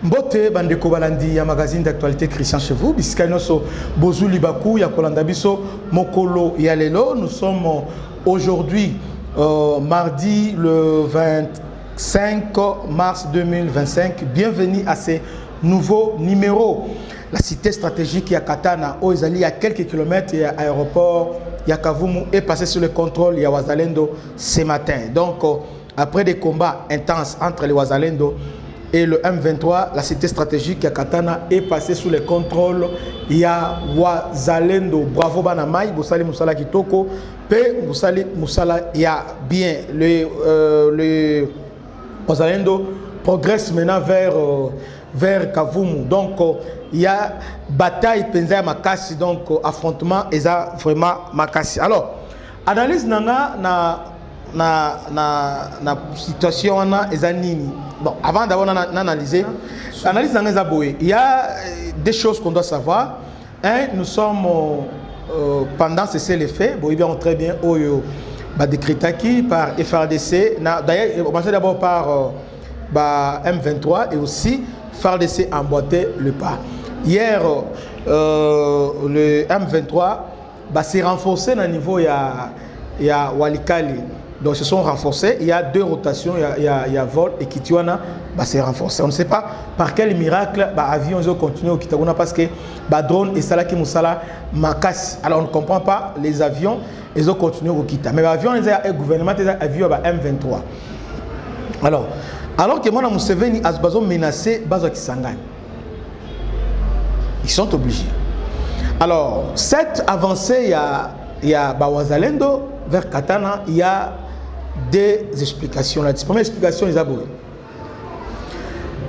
Mbote bandeko balandi ya magazine d'actualité Christian chez vous bisikano so bozuli baku ya kolanda biso mokolo ya lelo. Nous sommes aujourd'hui mardi le 25 mars 2025. Bienvenue à ce nouveau numéro. La cité stratégique ya Katana Oizali à quelques kilomètres et aéroport ya Kavumu est passé sur le contrôle ya Wazalendo ce matin. Donc après des combats intenses entre les Wazalendo et le M23, la cité stratégique ya Katana est passée sous le contrôle ya Wazalendo. Bravo Banamai, Boussali Moussala Kitoko, P Boussali Moussala ya bien. Le Wazalendo progresse maintenant vers Kavumu. Donc il y a bataille Penza Makassi, donc affrontement et ça vraiment Makassi. Alors analyse nanga na situation na ezanini. Bon, avant d'avoir analysé, analyse nanga zaboé. Il y a des choses qu'on doit savoir. Un, nous sommes pendant ce les bon, bien très bien Oyo décrétaki par FRDC. D'ailleurs, on passait d'abord par M23 et aussi FRDC emboîté le pas. Hier, le M23 s'est renforcé dans le niveau il y a Walikali. Donc, ils se sont renforcés. Il y a deux rotations. Il y a Vol et Kitiwana s'est renforcé. On ne sait pas par quel miracle avion ils ont continué au Kitaguna parce que drone et Salaki Moussala Makas. Alors, on ne comprend pas les avions. Ils ont continué au Kita. Mais l'avion, le gouvernement, les avions M23. Alors que moi, Museveni a menacé Bazo Kisangani. Ils sont obligés. Alors, cette avancée, il y a Wazalendo vers Katana, il y a des explications. La première explication est abouée.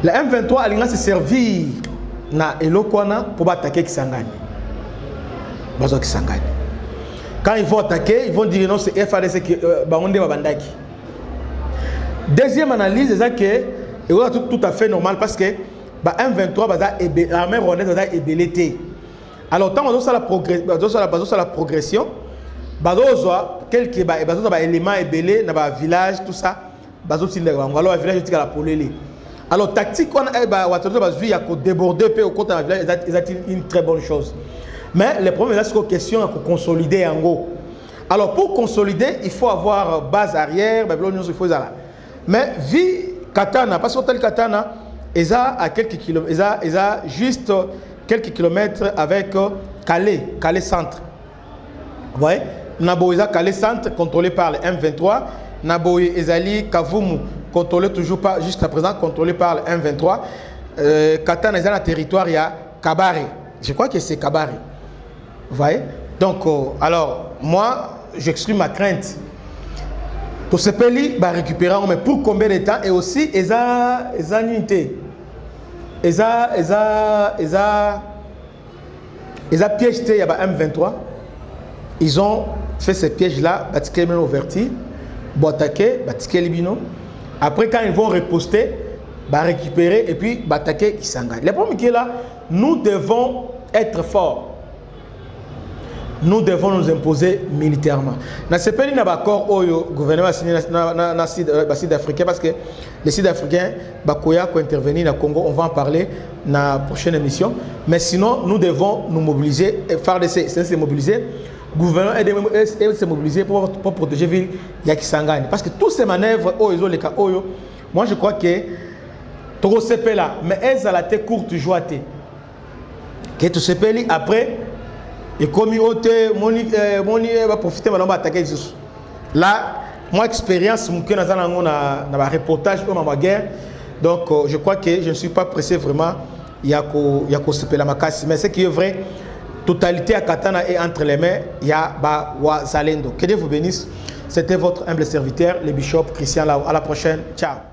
La M23 a s'est servi na Elokwana pour attaquer Kisangani. Bazo Kisangani. Quand ils vont attaquer, ils vont dire non, c'est FADC qui Baonde Babandaki. Deuxième analyse, c'est que c'est tout à fait normal parce que M23 l'armée rwandaise est ébélée. Alors tant que la progression, quelques éléments ébélés dans le village, tout ça, alors le village est la polélé. Alors tactique, il y a déborder au côté du village, c'est une très bonne chose. Mais le problème c'est que question pour consolider en gros. Alors pour consolider, il faut avoir base arrière, il faut ça. Mais vu Katana, parce que tel Katana, ils a quelques kilomètres, ils a juste quelques kilomètres avec Calais centre. Vous voyez, Naboïza Calais centre contrôlé par le M23, Naboï Ezali Kavumu contrôlé toujours pas jusqu'à présent contrôlé par le M23. Katana est dans le territoire, il y a Kabare. Je crois que c'est Kabare. Vous voyez? Donc alors moi j'exprime ma crainte. Pour ce pays, récupérer, mais pour combien de temps? Et aussi, ils ont une unité. Ils ont piégé il y a M23. Ils ont fait ces pièges-là, bâtiqué le ouverti, attaqué, bâtiqué libino. Après, quand ils vont riposter, récupérer et puis attaquer Kisangani. Le problème qui est là, nous devons être forts. Nous devons nous imposer militairement. Dans ce pays, il y a un accord où le gouvernement a signé dans le Sud-Africain parce que les Sud-Africains vont intervenir dans le Congo. On va en parler dans la prochaine émission. Mais sinon, nous devons nous mobiliser. FARDC, c'est se mobiliser. Le gouvernement est se mobiliser pour protéger la ville Yakisangani. Parce que toutes ces manœuvres, moi je crois que tout ce pays là, mais elles ont la tête courte, joie. Que tout ce pays après. Et comme il va profiter de attaquer là, moi expérience, je suis dans un reportage de ma guerre. Donc je crois que je ne suis pas pressé vraiment. Il y a la Makassi. Mais ce qui est vrai, totalité à Katana est entre les mains. Il y a Wazalendo. Que Dieu vous bénisse. C'était votre humble serviteur, le bishop Christian Lao. À la prochaine. Ciao.